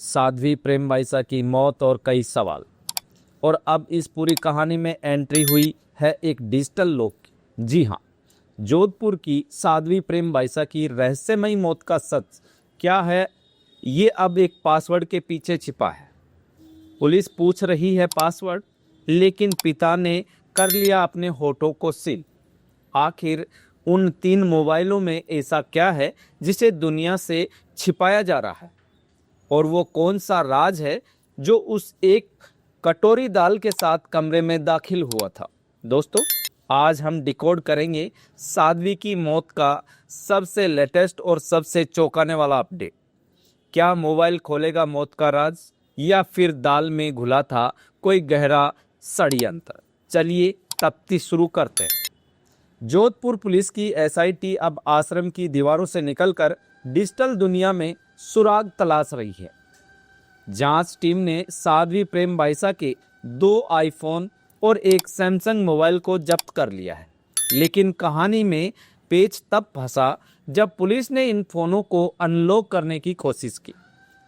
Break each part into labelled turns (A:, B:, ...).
A: साध्वी प्रेमबाईसा की मौत और कई सवाल। और अब इस पूरी कहानी में एंट्री हुई है एक डिजिटल लोक की। जी हाँ, जोधपुर की साध्वी प्रेमबाईसा की रहस्यमयी मौत का सच क्या है, ये अब एक पासवर्ड के पीछे छिपा है। पुलिस पूछ रही है पासवर्ड, लेकिन पिता ने कर लिया अपने होठों को सील। आखिर उन 3 मोबाइलों में ऐसा क्या है जिसे दुनिया से छिपाया जा रहा है, और वो कौन सा राज है जो उस एक कटोरी दाल के साथ कमरे में दाखिल हुआ था। दोस्तों, आज हम डिकोड करेंगे साध्वी की मौत का सबसे लेटेस्ट और सबसे चौंकाने वाला अपडेट। क्या मोबाइल खोलेगा मौत का राज, या फिर दाल में घुला था कोई गहरा षड्यंत्र? चलिए तफ्तीश शुरू करते हैं। जोधपुर पुलिस की एसआईटी अब आश्रम की दीवारों से निकलकर डिजिटल दुनिया में सुराग तलाश रही है। जांच टीम ने साध्वी प्रेमबाईसा के 2 आईफोन और एक सैमसंग मोबाइल को जब्त कर लिया है, लेकिन कहानी में पेच तब फंसा जब पुलिस ने इन फोनों को अनलॉक करने की कोशिश की।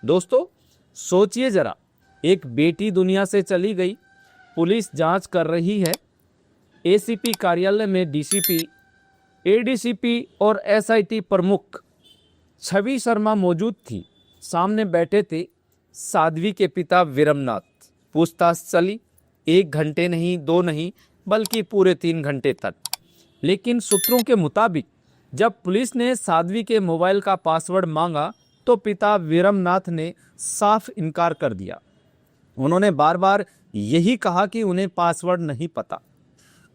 A: दोस्तों, सोचिए जरा, एक बेटी दुनिया से चली गई, पुलिस जांच कर रही है। एसीपी कार्यालय में डीसीपी, एडीसीपी और एसआईटी प्रमुख छवि शर्मा मौजूद थी। सामने बैठे थे साध्वी के पिता विरमनाथ। पूछताछ चली 1 घंटे नहीं, 2 नहीं, बल्कि पूरे 3 घंटे तक। लेकिन सूत्रों के मुताबिक जब पुलिस ने साध्वी के मोबाइल का पासवर्ड मांगा तो पिता विरमनाथ ने साफ इनकार कर दिया। उन्होंने बार बार यही कहा कि उन्हें पासवर्ड नहीं पता।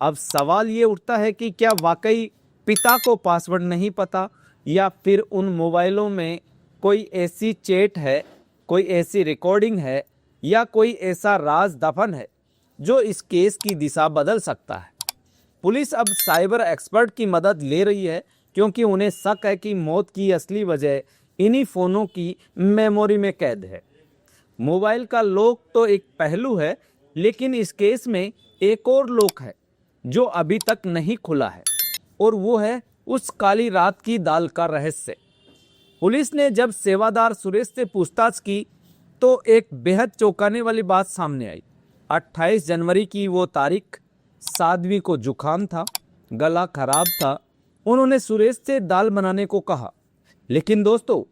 A: अब सवाल ये उठता है कि क्या वाकई पिता को पासवर्ड नहीं पता, या फिर उन मोबाइलों में कोई ऐसी चैट है, कोई ऐसी रिकॉर्डिंग है, या कोई ऐसा राज दफन है जो इस केस की दिशा बदल सकता है। पुलिस अब साइबर एक्सपर्ट की मदद ले रही है, क्योंकि उन्हें शक है कि मौत की असली वजह इन्हीं फ़ोनों की मेमोरी में कैद है। मोबाइल का लॉक तो एक पहलू है, लेकिन इस केस में एक और लॉक है जो अभी तक नहीं खुला है, और वो है उस काली रात की दाल का रहस्य। पुलिस ने जब सेवादार सुरेश से पूछताछ की तो एक बेहद चौंकाने वाली बात सामने आई। 28 जनवरी की वो तारीख, साध्वी को जुकाम था, गला खराब था। उन्होंने सुरेश से दाल बनाने को कहा। लेकिन दोस्तों,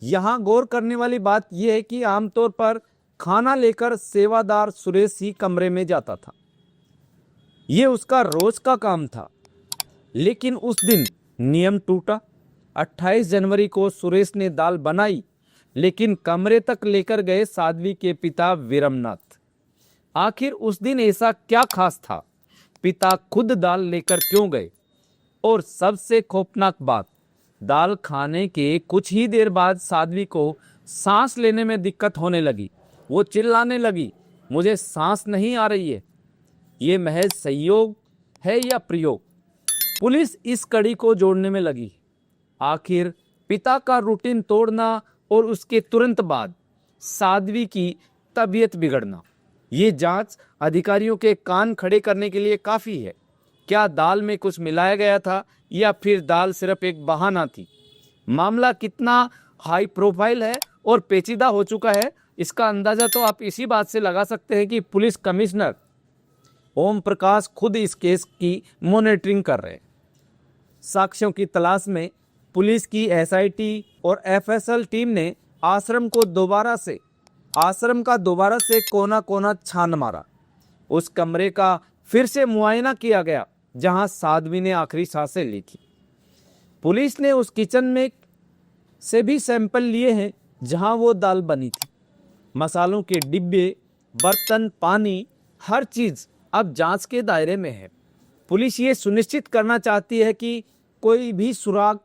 A: यहाँ गौर करने वाली बात यह है कि आमतौर पर खाना लेकर सेवादार सुरेश ही कमरे में जाता था। ये उसका रोज का काम था। लेकिन उस दिन नियम टूटा। 28 जनवरी को सुरेश ने दाल बनाई, लेकिन कमरे तक लेकर गए साध्वी के पिता विरमनाथ। आखिर उस दिन ऐसा क्या खास था? पिता खुद दाल लेकर क्यों गए? और सबसे खौफनाक बात, दाल खाने के कुछ ही देर बाद साध्वी को सांस लेने में दिक्कत होने लगी। वो चिल्लाने लगी, मुझे सांस नहीं आ रही है। ये महज संयोग है या प्रयोग? पुलिस इस कड़ी को जोड़ने में लगी। आखिर पिता का रूटीन तोड़ना और उसके तुरंत बाद साध्वी की तबीयत बिगड़ना, ये जांच अधिकारियों के कान खड़े करने के लिए काफ़ी है। क्या दाल में कुछ मिलाया गया था, या फिर दाल सिर्फ एक बहाना थी? मामला कितना हाई प्रोफाइल है और पेचीदा हो चुका है, इसका अंदाज़ा तो आप इसी बात से लगा सकते हैं कि पुलिस कमिश्नर ओम प्रकाश खुद इस केस की मॉनिटरिंग कर रहे हैं। साक्ष्यों की तलाश में पुलिस की एसआईटी और एफएसएल टीम ने आश्रम का दोबारा से कोना कोना छान मारा। उस कमरे का फिर से मुआयना किया गया जहां साध्वी ने आखिरी सांसें ली थी। पुलिस ने उस किचन में से भी सैंपल लिए हैं जहां वो दाल बनी थी। मसालों के डिब्बे, बर्तन, पानी, हर चीज़ अब जांच के दायरे में है। पुलिस ये सुनिश्चित करना चाहती है कि कोई भी सुराग,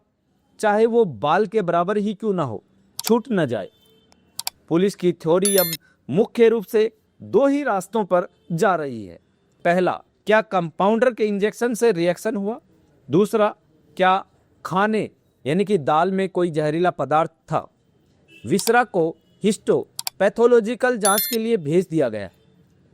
A: चाहे वो बाल के बराबर ही क्यों ना हो, छूट न जाए। पुलिस की थ्योरी अब मुख्य रूप से 2 ही रास्तों पर जा रही है। पहला, क्या कंपाउंडर के इंजेक्शन से रिएक्शन हुआ? दूसरा, क्या खाने यानी कि दाल में कोई जहरीला पदार्थ था? विसरा को हिस्टो पैथोलॉजिकल जांच के लिए भेज दिया गया।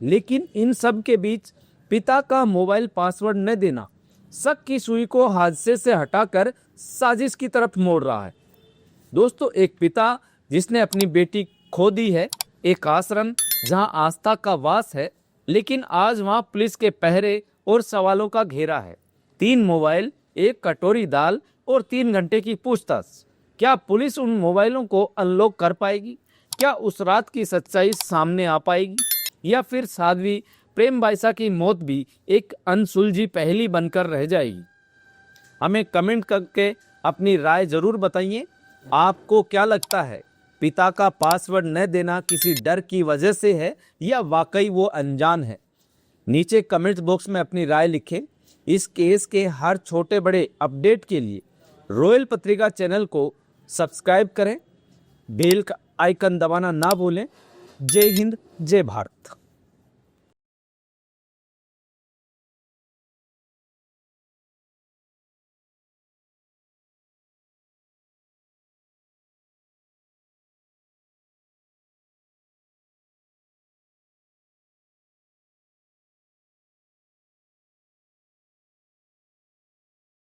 A: लेकिन इन सब के बीच पिता का मोबाइल पासवर्ड न देना शक की सुई को हादसे से हटाकर साजिश की तरफ मोड़ रहा है। दोस्तों, एक पिता जिसने अपनी बेटी खो दी है एक आश्रम जहां आस्था का वास है, लेकिन आज वहां पुलिस के पहरे और सवालों का घेरा है। 3 मोबाइल, एक कटोरी दाल और 3 घंटे की पूछताछ। क्या पुलिस उन मोबाइलों को अनलॉक कर पाएगी? क्या उस रात की सच्चाई सामने आ पाएगी? या फिर साध्वी प्रेम बाईसा की मौत भी एक अनसुलझी पहेली बनकर रह जाएगी? हमें कमेंट करके अपनी राय जरूर बताइए। आपको क्या लगता है, पिता का पासवर्ड न देना किसी डर की वजह से है या वाकई वो अनजान है? नीचे कमेंट बॉक्स में अपनी राय लिखें। इस केस के हर छोटे बड़े अपडेट के लिए रॉयल पत्रिका चैनल को सब्सक्राइब करें, बेल का आइकन दबाना ना भूलें। जय हिंद, जय भारत।